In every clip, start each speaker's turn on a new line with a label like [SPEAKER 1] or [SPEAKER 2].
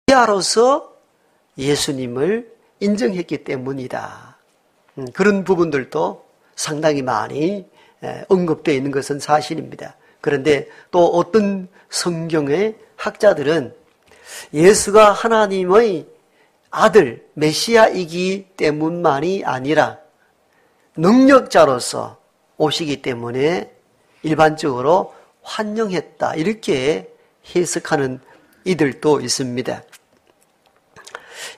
[SPEAKER 1] 메시아로서 예수님을 인정했기 때문이다. 그런 부분들도 상당히 많이 언급되어 있는 것은 사실입니다. 그런데 또 어떤 성경의 학자들은 예수가 하나님의 아들 메시아이기 때문만이 아니라 능력자로서 오시기 때문에 일반적으로 환영했다, 이렇게 해석하는 이들도 있습니다.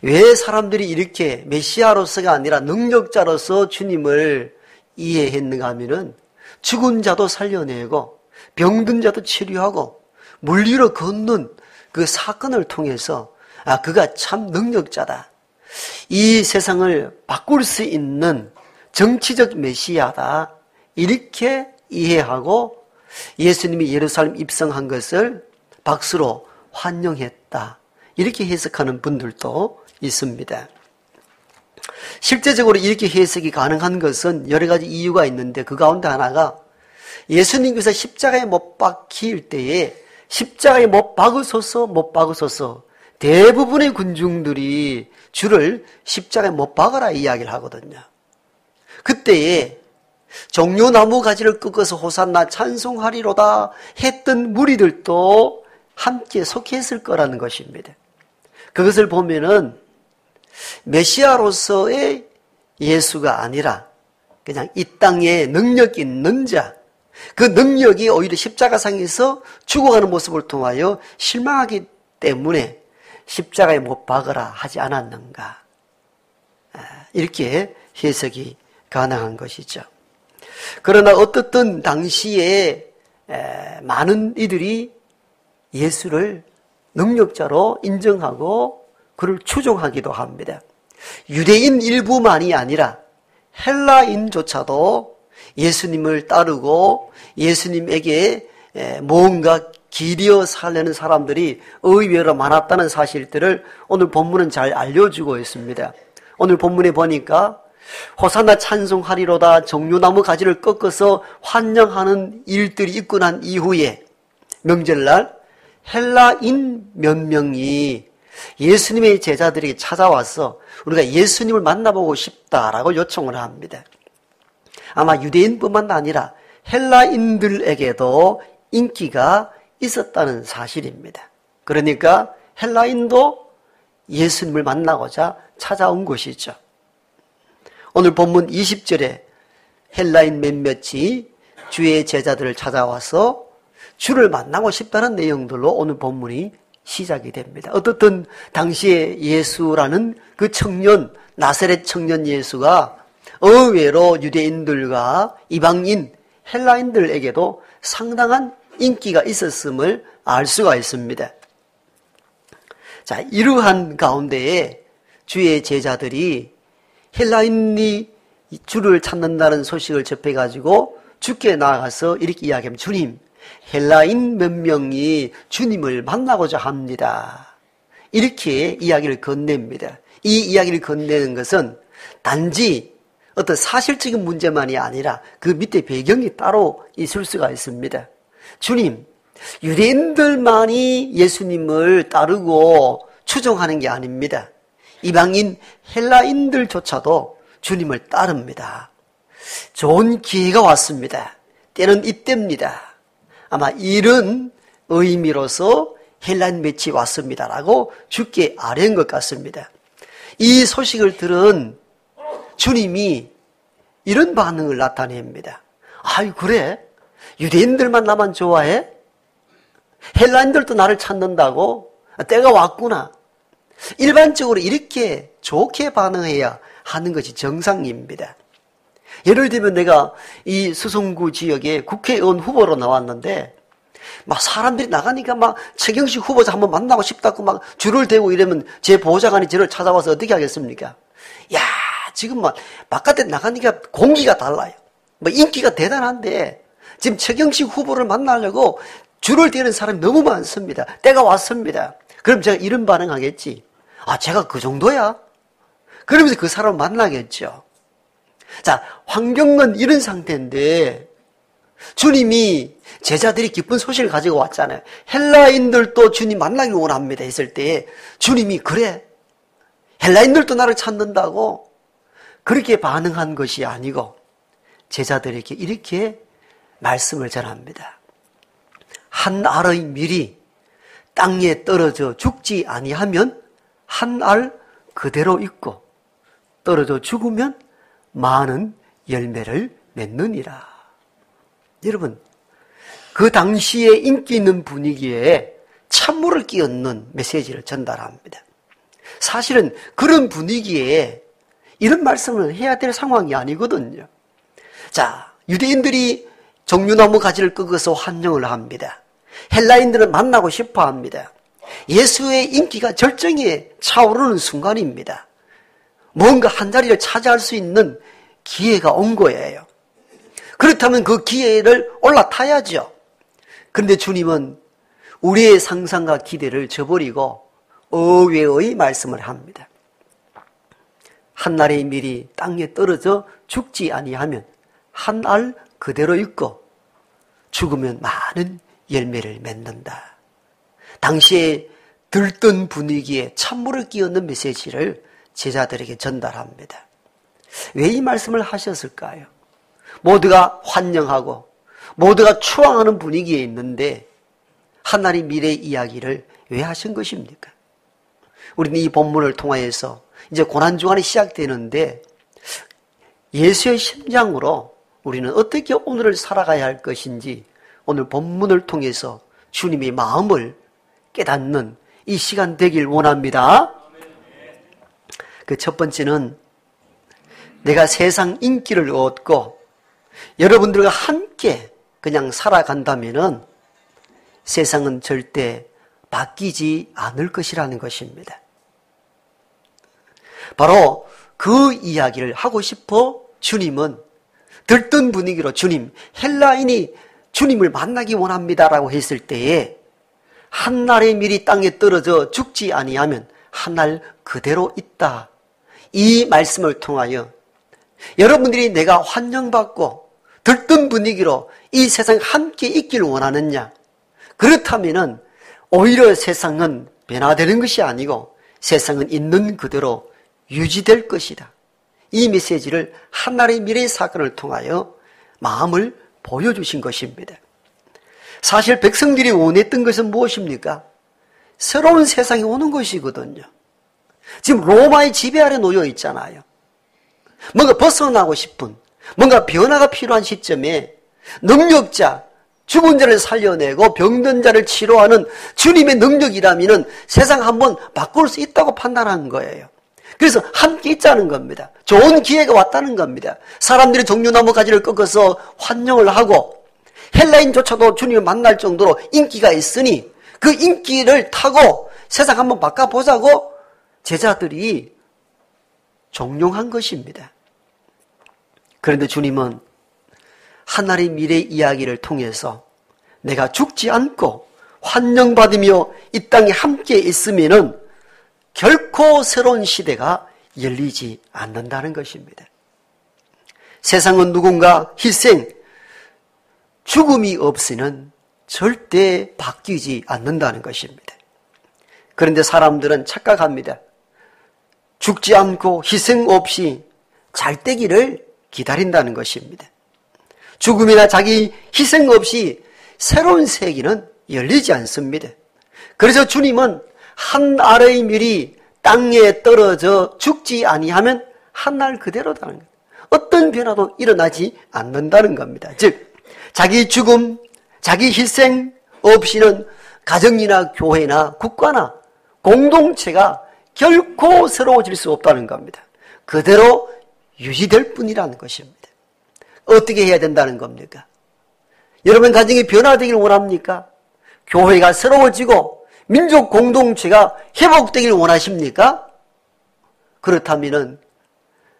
[SPEAKER 1] 왜 사람들이 이렇게 메시아로서가 아니라 능력자로서 주님을 이해했는가 하면은 죽은 자도 살려내고 병든 자도 치료하고 물 위로 걷는 그 사건을 통해서 그가 참 능력자다, 이 세상을 바꿀 수 있는 정치적 메시아다, 이렇게 이해하고 예수님이 예루살렘 입성한 것을 박수로 환영했다, 이렇게 해석하는 분들도 있습니다. 실제적으로 이렇게 해석이 가능한 것은 여러 가지 이유가 있는데, 그 가운데 하나가 예수님께서 십자가에 못 박힐 때에 십자가에 못 박으소서 대부분의 군중들이 주를 십자가에 못 박아라 이야기를 하거든요. 그때에 종려나무 가지를 꺾어서 호산나 찬송하리로다 했던 무리들도 함께 속했을 거라는 것입니다. 그것을 보면은 메시아로서의 예수가 아니라 그냥 이 땅에 능력 있는 자, 그 능력이 오히려 십자가상에서 죽어가는 모습을 통하여 실망하기 때문에 십자가에 못 박으라 하지 않았는가, 이렇게 해석이 가능한 것이죠. 그러나 어떻든 당시에 많은 이들이 예수를 능력자로 인정하고 그를 추종하기도 합니다. 유대인 일부만이 아니라 헬라인조차도 예수님을 따르고 예수님에게 뭔가 기리어 살려는 사람들이 의외로 많았다는 사실들을 오늘 본문은 잘 알려주고 있습니다. 오늘 본문에 보니까 호산나 찬송하리로다 종려나무 가지를 꺾어서 환영하는 일들이 있고 난 이후에 명절날 헬라인 몇 명이 예수님의 제자들에게 찾아와서 우리가 예수님을 만나보고 싶다라고 요청을 합니다. 아마 유대인뿐만 아니라 헬라인들에게도 인기가 있었다는 사실입니다. 그러니까 헬라인도 예수님을 만나고자 찾아온 것이죠. 오늘 본문 20절에 헬라인 몇몇이 주의 제자들을 찾아와서 주를 만나고 싶다는 내용들로 오늘 본문이 시작이 됩니다. 어떻든 당시에 예수라는 그 청년, 나사렛 청년 예수가 의외로 유대인들과 이방인, 헬라인들에게도 상당한 인기가 있었음을 알 수가 있습니다. 자, 이러한 가운데에 주의 제자들이 헬라인이 주를 찾는다는 소식을 접해가지고 주께 나아가서 이렇게 이야기합니다. 주님, 헬라인 몇 명이 주님을 만나고자 합니다. 이렇게 이야기를 건넵니다. 이 이야기를 건네는 것은 단지 어떤 사실적인 문제만이 아니라 그 밑에 배경이 따로 있을 수가 있습니다. 주님, 유대인들만이 예수님을 따르고 추종하는 게 아닙니다. 이방인 헬라인들조차도 주님을 따릅니다. 좋은 기회가 왔습니다. 때는 이때입니다. 아마 이런 의미로서 헬라인 몇이 왔습니다라고 주께 아뢰는 것 같습니다. 이 소식을 들은 주님이 이런 반응을 나타냅니다. 아유, 그래? 유대인들만 나만 좋아해? 헬라인들도 나를 찾는다고? 때가 왔구나. 일반적으로 이렇게 좋게 반응해야 하는 것이 정상입니다. 예를 들면 내가 이 수성구 지역에 국회의원 후보로 나왔는데 막 사람들이 나가니까 막 최경식 후보자 한번 만나고 싶다고 막 줄을 대고 이러면 제 보좌관이 저를 찾아와서 어떻게 하겠습니까? 야, 지금 막 바깥에 나가니까 공기가 달라요. 뭐 인기가 대단한데 지금 최경식 후보를 만나려고 줄을 대는 사람이 너무 많습니다. 때가 왔습니다. 그럼 제가 이런 반응하겠지. 아, 제가 그 정도야? 그러면서 그 사람을 만나겠죠. 자, 환경은 이런 상태인데 주님이 제자들이 기쁜 소식을 가지고 왔잖아요. 헬라인들도 주님 만나기 원합니다 했을 때 주님이 그래? 헬라인들도 나를 찾는다고? 그렇게 반응한 것이 아니고 제자들에게 이렇게 말씀을 전합니다. 한 알의 밀이 땅에 떨어져 죽지 아니하면 한 알 그대로 있고 떨어져 죽으면 많은 열매를 맺느니라. 여러분, 그 당시에 인기 있는 분위기에 찬물을 끼얹는 메시지를 전달합니다. 사실은 그런 분위기에 이런 말씀을 해야 될 상황이 아니거든요. 자, 유대인들이 종려나무 가지를 꺾어서 환영을 합니다. 헬라인들은 만나고 싶어 합니다. 예수의 인기가 절정에 차오르는 순간입니다. 뭔가 한 자리를 차지할 수 있는 기회가 온 거예요. 그렇다면 그 기회를 올라타야죠. 그런데 주님은 우리의 상상과 기대를 저버리고 의외의 말씀을 합니다. 한 알의 밀이 땅에 떨어져 죽지 아니하면 한 알 그대로 있고 죽으면 많은 열매를 맺는다. 당시에 들뜬 분위기에 찬물을 끼얹는 메시지를 제자들에게 전달합니다. 왜 이 말씀을 하셨을까요? 모두가 환영하고 모두가 추앙하는 분위기에 있는데 하나님 미래의 이야기를 왜 하신 것입니까? 우리는 이 본문을 통하여서 이제 고난주간이 시작되는데 예수의 심장으로 우리는 어떻게 오늘을 살아가야 할 것인지 오늘 본문을 통해서 주님의 마음을 깨닫는 이 시간 되길 원합니다. 그 첫 번째는 내가 세상 인기를 얻고 여러분들과 함께 그냥 살아간다면은 세상은 절대 바뀌지 않을 것이라는 것입니다. 바로 그 이야기를 하고 싶어 주님은 들뜬 분위기로 주님, 헬라인이 주님을 만나기 원합니다라고 했을 때에 한 알의 밀이 땅에 떨어져 죽지 아니하면 한 알 그대로 있다. 이 말씀을 통하여 여러분들이 내가 환영받고 들뜬 분위기로 이 세상에 함께 있기를 원하느냐? 그렇다면은 오히려 세상은 변화되는 것이 아니고 세상은 있는 그대로 유지될 것이다. 이 메시지를 하나의 미래의 사건을 통하여 마음을 보여주신 것입니다. 사실 백성들이 원했던 것은 무엇입니까? 새로운 세상이 오는 것이거든요. 지금 로마의 지배 아래 놓여 있잖아요. 뭔가 벗어나고 싶은, 뭔가 변화가 필요한 시점에 능력자, 죽은 자를 살려내고 병든 자를 치료하는 주님의 능력이라면 세상 한번 바꿀 수 있다고 판단한 거예요. 그래서 함께 있자는 겁니다. 좋은 기회가 왔다는 겁니다. 사람들이 종려나무 가지를 꺾어서 환영을 하고 헬라인조차도 주님을 만날 정도로 인기가 있으니 그 인기를 타고 세상 한번 바꿔보자고 제자들이 종용한 것입니다. 그런데 주님은 하나님의 미래 이야기를 통해서 내가 죽지 않고 환영받으며 이 땅에 함께 있으면은 결코 새로운 시대가 열리지 않는다는 것입니다. 세상은 누군가 희생, 죽음이 없이는 절대 바뀌지 않는다는 것입니다. 그런데 사람들은 착각합니다. 죽지 않고 희생 없이 잘 되기를 기다린다는 것입니다. 죽음이나 자기 희생 없이 새로운 세계는 열리지 않습니다. 그래서 주님은 한 알의 밀이 땅에 떨어져 죽지 아니하면 한 알 그대로다는 겁니다. 어떤 변화도 일어나지 않는다는 겁니다. 즉 자기 죽음, 자기 희생 없이는 가정이나 교회나 국가나 공동체가 결코 새로워질 수 없다는 겁니다. 그대로 유지될 뿐이라는 것입니다. 어떻게 해야 된다는 겁니까? 여러분 가정이 변화되길 원합니까? 교회가 새로워지고 민족 공동체가 회복되길 원하십니까? 그렇다면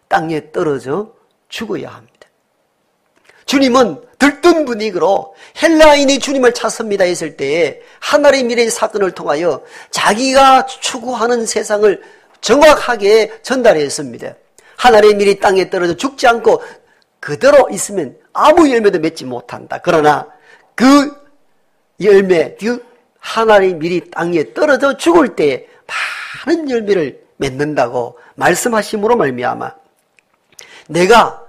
[SPEAKER 1] 땅에 떨어져 죽어야 합니다. 주님은 들뜬 분위기로 헬라인이 주님을 찾습니다 했을 때에 하나님의 미래의 사건을 통하여 자기가 추구하는 세상을 정확하게 전달했습니다. 하나님의 미래 땅에 떨어져 죽지 않고 그대로 있으면 아무 열매도 맺지 못한다. 그러나 그 열매, 그 하나의 밀이 땅에 떨어져 죽을 때에 많은 열매를 맺는다고 말씀하심으로 말미암아 내가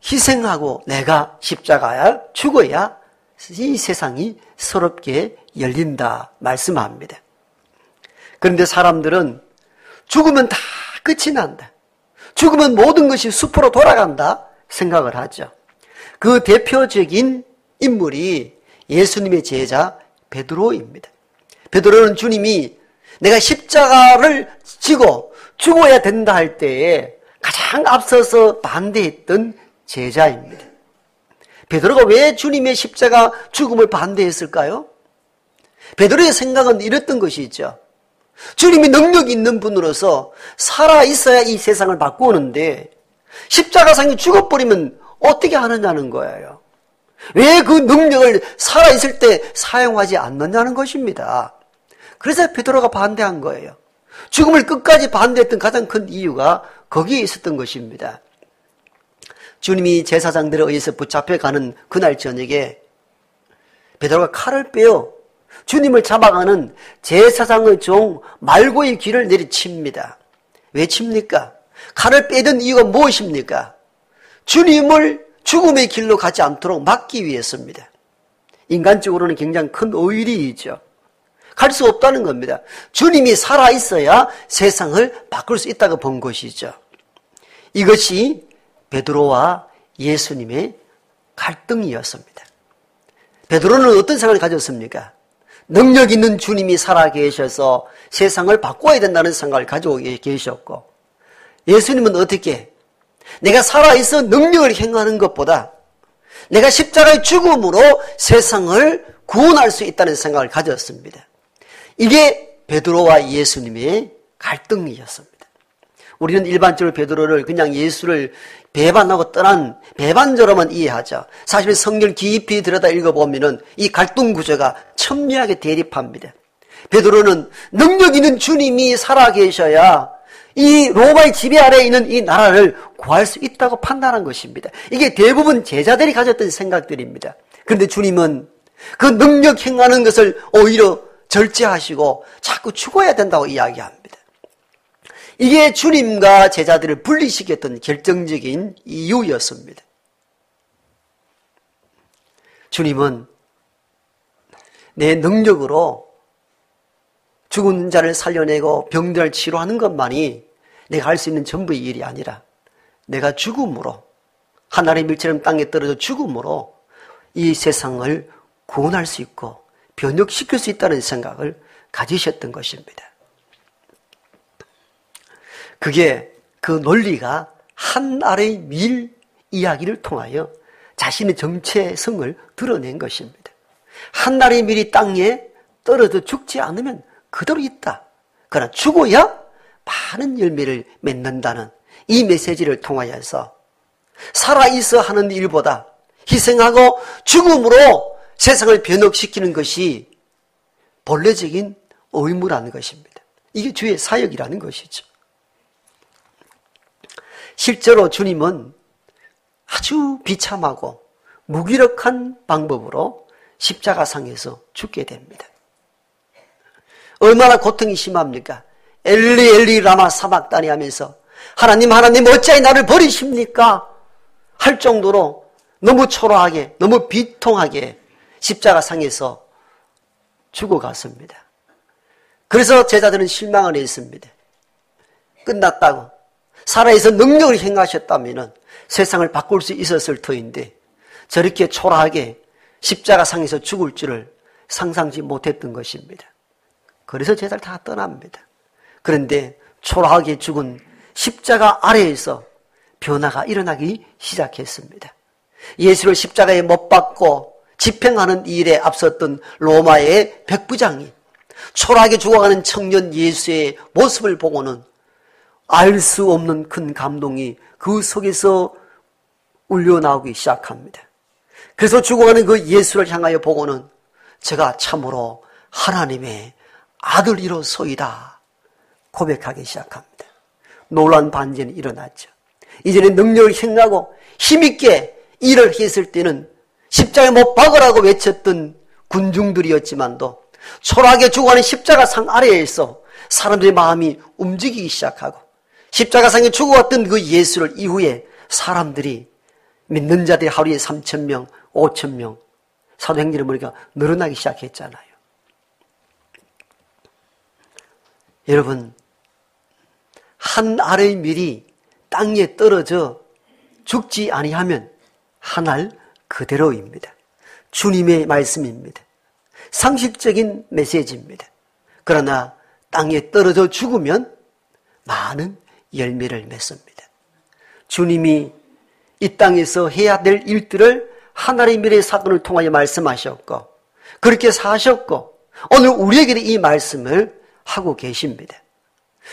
[SPEAKER 1] 희생하고 내가 십자가에 죽어야 이 세상이 새롭게 열린다 말씀합니다. 그런데 사람들은 죽으면 다 끝이 난다. 죽으면 모든 것이 숲으로 돌아간다 생각을 하죠. 그 대표적인 인물이 예수님의 제자 베드로입니다. 베드로는 주님이 내가 십자가를 지고 죽어야 된다 할 때에 가장 앞서서 반대했던 제자입니다. 베드로가 왜 주님의 십자가 죽음을 반대했을까요? 베드로의 생각은 이랬던 것이죠. 주님이 능력 있는 분으로서 살아있어야 이 세상을 바꾸는데 십자가상에 죽어버리면 어떻게 하느냐는 거예요. 왜 그 능력을 살아있을 때 사용하지 않느냐는 것입니다. 그래서 베드로가 반대한 거예요. 죽음을 끝까지 반대했던 가장 큰 이유가 거기에 있었던 것입니다. 주님이 제사장들에 의해서 붙잡혀가는 그날 저녁에 베드로가 칼을 빼어 주님을 잡아가는 제사장의 종 말고의 귀를 내리칩니다. 왜 칩니까? 칼을 빼던 이유가 무엇입니까? 주님을 죽음의 길로 가지 않도록 막기 위해서입니다. 인간적으로는 굉장히 큰 오일이죠. 갈 수 없다는 겁니다. 주님이 살아있어야 세상을 바꿀 수 있다고 본 것이죠. 이것이 베드로와 예수님의 갈등이었습니다. 베드로는 어떤 생각을 가졌습니까? 능력 있는 주님이 살아계셔서 세상을 바꿔야 된다는 생각을 가지고 계셨고, 예수님은 어떻게? 내가 살아있어 능력을 행하는 것보다 내가 십자가의 죽음으로 세상을 구원할 수 있다는 생각을 가졌습니다. 이게 베드로와 예수님의 갈등이었습니다. 우리는 일반적으로 베드로를 그냥 예수를 배반하고 떠난 배반자로만 이해하죠. 사실 성경 깊이 들여다 읽어보면 이 갈등 구조가 첨예하게 대립합니다. 베드로는 능력 있는 주님이 살아계셔야 이 로마의 지배 아래에 있는 이 나라를 구할 수 있다고 판단한 것입니다. 이게 대부분 제자들이 가졌던 생각들입니다. 그런데 주님은 그 능력 행하는 것을 오히려 절제하시고 자꾸 죽어야 된다고 이야기합니다. 이게 주님과 제자들을 분리시켰던 결정적인 이유였습니다. 주님은 내 능력으로 죽은 자를 살려내고 병들을 치료하는 것만이 내가 할 수 있는 전부의 일이 아니라 내가 죽음으로, 하늘의 밀처럼 땅에 떨어져 죽음으로 이 세상을 구원할 수 있고 변혁시킬 수 있다는 생각을 가지셨던 것입니다. 그게 그 논리가 한 알의 밀 이야기를 통하여 자신의 정체성을 드러낸 것입니다. 한 알의 밀이 땅에 떨어져 죽지 않으면 그대로 있다. 그러나 죽어야 많은 열매를 맺는다는 이 메시지를 통하여서 살아있어 하는 일보다 희생하고 죽음으로 세상을 변혁시키는 것이 본래적인 의무라는 것입니다. 이게 주의 사역이라는 것이죠. 실제로 주님은 아주 비참하고 무기력한 방법으로 십자가상에서 죽게 됩니다. 얼마나 고통이 심합니까? 엘리 엘리 라마 사박다니 하면서 하나님 하나님 어찌하여 나를 버리십니까? 할 정도로 너무 초라하게 너무 비통하게 십자가상에서 죽어갔습니다. 그래서 제자들은 실망을 했습니다. 끝났다고. 살아있어 능력을 행하셨다면 세상을 바꿀 수 있었을 터인데 저렇게 초라하게 십자가상에서 죽을 줄을 상상지 못했던 것입니다. 그래서 제자들 다 떠납니다. 그런데 초라하게 죽은 십자가 아래에서 변화가 일어나기 시작했습니다. 예수를 십자가에 못 박고 집행하는 일에 앞섰던 로마의 백부장이 초라하게 죽어가는 청년 예수의 모습을 보고는 알 수 없는 큰 감동이 그 속에서 울려나오기 시작합니다. 그래서 죽어가는 그 예수를 향하여 보고는 제가 참으로 하나님의 아들이로소이다 고백하기 시작합니다. 놀라운 반전이 일어났죠. 이제는 능력을 행하고 힘있게 일을 했을 때는 십자가에 못 박으라고 외쳤던 군중들이었지만도 초라하게 죽어가는 십자가상 아래에서 사람들의 마음이 움직이기 시작하고 십자가상에 죽어왔던 그 예수를 이후에 사람들이 믿는 자들이 하루에 3,000명, 5,000명 사도행전을 보니까 늘어나기 시작했잖아요. 여러분, 한 알의 밀이 땅에 떨어져 죽지 아니하면 한 알 그대로입니다. 주님의 말씀입니다. 상식적인 메시지입니다. 그러나 땅에 떨어져 죽으면 많은 열매를 맺습니다. 주님이 이 땅에서 해야 될 일들을 하나님의 미래의 사건을 통하여 말씀하셨고 그렇게 사셨고 오늘 우리에게는 이 말씀을 하고 계십니다.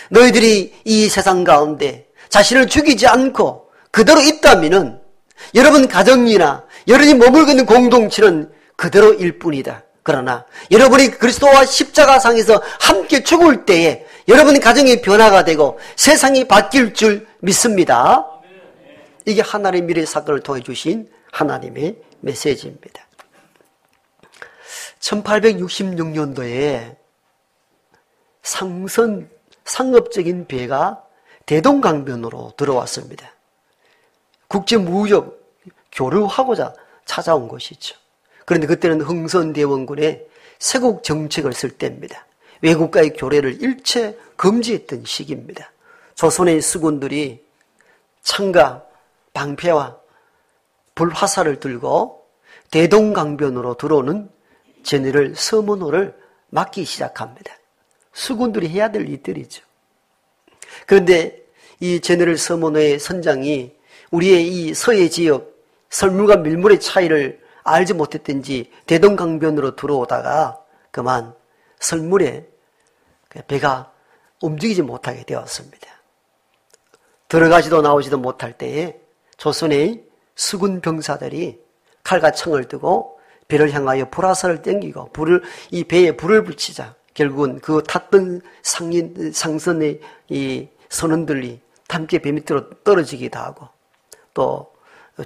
[SPEAKER 1] 너희들이 이 세상 가운데 자신을 죽이지 않고 그대로 있다면은 여러분 가정이나 여러분이 머물고 있는 공동체는 그대로일 뿐이다. 그러나 여러분이 그리스도와 십자가상에서 함께 죽을 때에 여러분 가정이 변화가 되고 세상이 바뀔 줄 믿습니다. 이게 하나님의 미래의 사건을 통해 주신 하나님의 메시지입니다. 1866년도에 상업적인 배가 대동강변으로 들어왔습니다. 국제무역 교류하고자 찾아온 것이죠. 그런데 그때는 흥선대원군의 세국 정책을 쓸 때입니다. 외국과의 교류를 일체 금지했던 시기입니다. 조선의 수군들이 창과 방패와 불화살을 들고 대동강변으로 들어오는 제네럴 서문호를 막기 시작합니다. 수군들이 해야 될 일들이죠. 그런데 이 제네럴 서문호의 선장이 우리의 이 서해 지역 설물과 밀물의 차이를 알지 못했든지 대동강변으로 들어오다가 그만 설물에 배가 움직이지 못하게 되었습니다. 들어가지도 나오지도 못할 때에 조선의 수군 병사들이 칼과 창을 들고 배를 향하여 불화살을 땡기고 이 배에 불을 붙이자 결국은 그 탔던 상선의 이 선원들이 함께 배 밑으로 떨어지기도 하고 또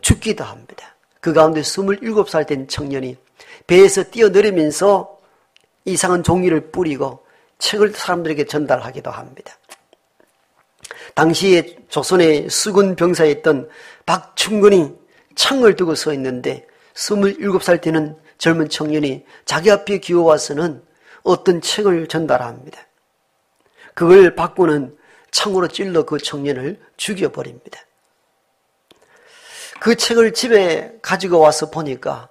[SPEAKER 1] 죽기도 합니다. 그 가운데 27살 된 청년이 배에서 뛰어내리면서 이상한 종이를 뿌리고 책을 사람들에게 전달하기도 합니다. 당시에 조선의 수군 병사였던 박충근이 창을 들고 서 있는데 27살 되는 젊은 청년이 자기 앞에 기어와서는 어떤 책을 전달합니다. 그걸 받고는 창으로 찔러 그 청년을 죽여버립니다. 그 책을 집에 가지고 와서 보니까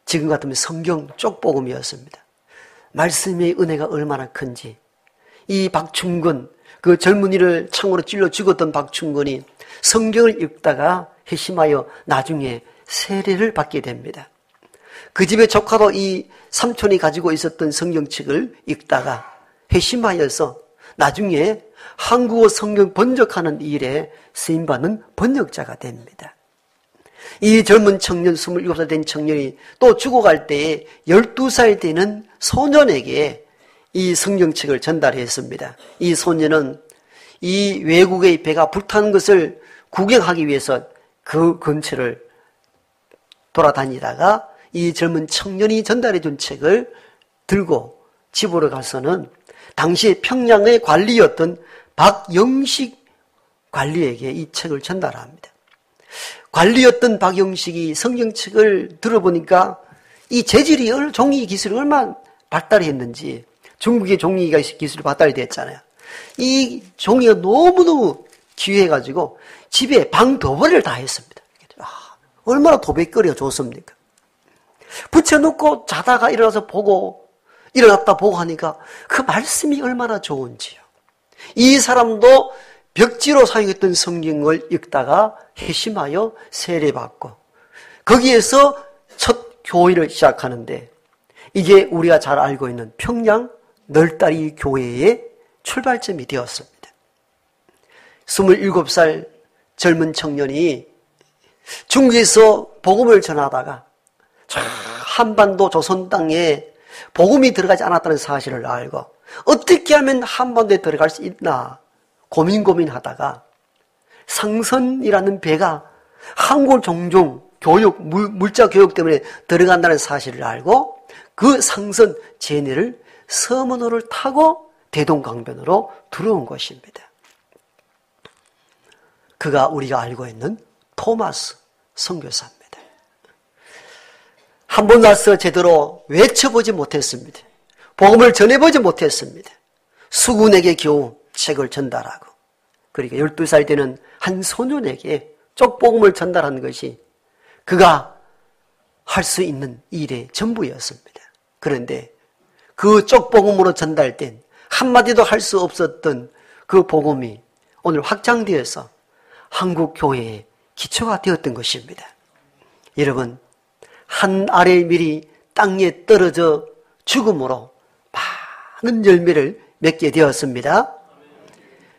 [SPEAKER 1] 지금 같으면 성경 쪽복음이었습니다. 말씀의 은혜가 얼마나 큰지 이 박충근, 그 젊은이를 창으로 찔러 죽었던 박충근이 성경을 읽다가 회심하여 나중에 세례를 받게 됩니다. 그 집의 조카도 이 삼촌이 가지고 있었던 성경책을 읽다가 회심하여서 나중에 한국어 성경 번역하는 일에 쓰임받는 번역자가 됩니다. 이 젊은 청년, 27살 된 청년이 또 죽어갈 때에 12살 되는 소년에게 이 성경책을 전달했습니다. 이 소년은 이 외국의 배가 불타는 것을 구경하기 위해서 그 근처를 돌아다니다가 이 젊은 청년이 전달해 준 책을 들고 집으로 가서는 당시 평양의 관리였던 박영식 관리에게 이 책을 전달합니다. 관리였던 박영식이 성경책을 들어보니까 이 재질이 종이 기술이 얼마나 발달이 했는지 중국의 종이 기술이 발달이 됐잖아요. 이 종이가 너무너무 귀해가지고 집에 방 도배를 다 했습니다. 얼마나 도배거리가 좋습니까? 붙여놓고 자다가 일어나서 보고 일어났다 보고 하니까 그 말씀이 얼마나 좋은지요. 이 사람도 벽지로 사용했던 성경을 읽다가 회심하여 세례받고 거기에서 첫 교회를 시작하는데 이게 우리가 잘 알고 있는 평양 널다리 교회의 출발점이 되었습니다. 27살 젊은 청년이 중국에서 복음을 전하다가 한반도 조선 땅에 복음이 들어가지 않았다는 사실을 알고 어떻게 하면 한반도에 들어갈 수 있나 고민하다가 상선이라는 배가 한국을 종종 교육, 물자 교육 때문에 들어간다는 사실을 알고 그 상선 제네를 서문호를 타고 대동강변으로 들어온 것입니다. 그가 우리가 알고 있는 토마스 선교사입니다. 한 번 와서 제대로 외쳐보지 못했습니다. 복음을 전해보지 못했습니다. 수군에게 겨우 책을 전달하고, 그러니까 12살 되는 한 소년에게 쪽복음을 전달한 것이 그가 할 수 있는 일의 전부였습니다. 그런데 그 쪽복음으로 전달된 한마디도 할 수 없었던 그 복음이 오늘 확장되어서 한국 교회의 기초가 되었던 것입니다. 여러분, 한 알의 밀이 땅에 떨어져 죽음으로 많은 열매를 맺게 되었습니다.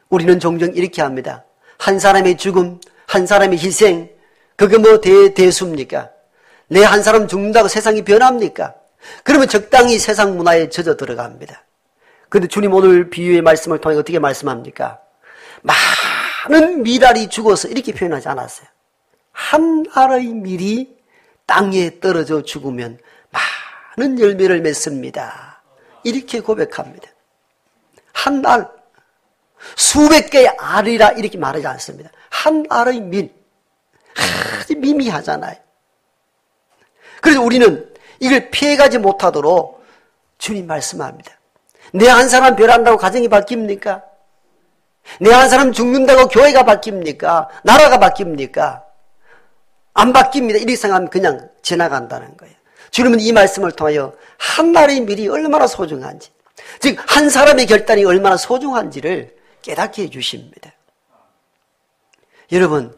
[SPEAKER 1] 우리는 종종 이렇게 합니다. 한 사람의 죽음, 한 사람의 희생, 그게 뭐 대수입니까? 내 한 사람 죽는다고 세상이 변합니까? 그러면 적당히 세상 문화에 젖어 들어갑니다. 그런데 주님 오늘 비유의 말씀을 통해 어떻게 말씀합니까? 많은 밀알이 죽어서 이렇게 표현하지 않았어요. 한 알의 밀이 땅에 떨어져 죽으면 많은 열매를 맺습니다. 이렇게 고백합니다. 한 알, 수백 개의 알이라 이렇게 말하지 않습니다. 한 알의 밀, 아주 미미하잖아요. 그래서 우리는 이걸 피해가지 못하도록 주님 말씀합니다. 내 한 사람 변한다고 가정이 바뀝니까? 내 한 사람 죽는다고 교회가 바뀝니까? 나라가 바뀝니까? 안 바뀝니다. 이렇게 생각하면 그냥 지나간다는 거예요. 주님은 이 말씀을 통하여 한 알의 밀이 얼마나 소중한지, 즉 한 사람의 결단이 얼마나 소중한지를 깨닫게 해주십니다. 여러분,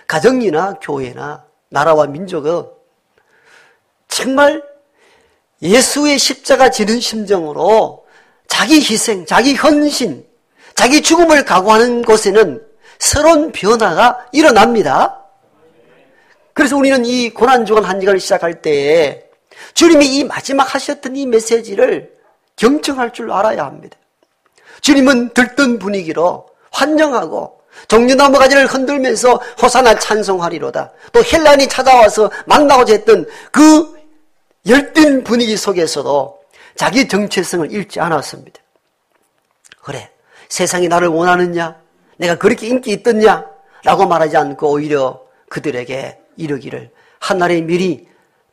[SPEAKER 1] 가정이나 교회나 나라와 민족은 정말 예수의 십자가 지는 심정으로 자기 희생, 자기 헌신, 자기 죽음을 각오하는 곳에는 새로운 변화가 일어납니다. 그래서 우리는 이 고난주간 한 주간을 시작할 때에 주님이 이 마지막 하셨던 이 메시지를 경청할 줄 알아야 합니다. 주님은 들뜬 분위기로 환영하고 종려나무 가지를 흔들면서 호사나 찬송하리로다, 또 헬란이 찾아와서 만나고자 했던 그 열띤 분위기 속에서도 자기 정체성을 잃지 않았습니다. 그래, 세상이 나를 원하느냐? 내가 그렇게 인기 있더냐? 라고 말하지 않고 오히려 그들에게 이르기를, 한 알의 밀이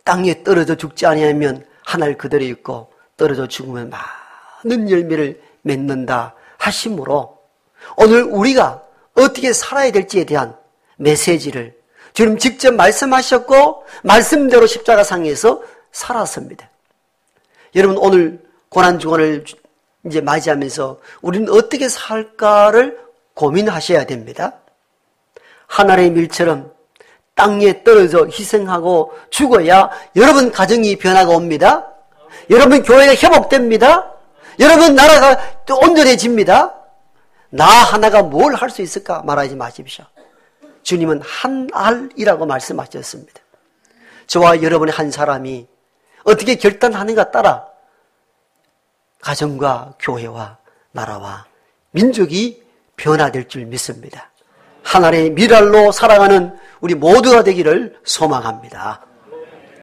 [SPEAKER 1] 땅에 떨어져 죽지 아니하면 한 알 그대로 있고 떨어져 죽으면 많은 열매를 맺는다 하심으로 오늘 우리가 어떻게 살아야 될지에 대한 메시지를 주님 직접 말씀하셨고 말씀대로 십자가상에서 살았습니다. 여러분, 오늘 고난주간을 이제 맞이하면서 우리는 어떻게 살까를 고민하셔야 됩니다. 한 알의 밀처럼 땅에 떨어져 희생하고 죽어야 여러분 가정이 변화가 옵니다. 여러분 교회가 회복됩니다. 여러분 나라가 또 온전해집니다. 나 하나가 뭘 할 수 있을까 말하지 마십시오. 주님은 한 알이라고 말씀하셨습니다. 저와 여러분의 한 사람이 어떻게 결단하는가 따라 가정과 교회와 나라와 민족이 변화될 줄 믿습니다. 하나님의 미랄로 살아가는 우리 모두가 되기를 소망합니다.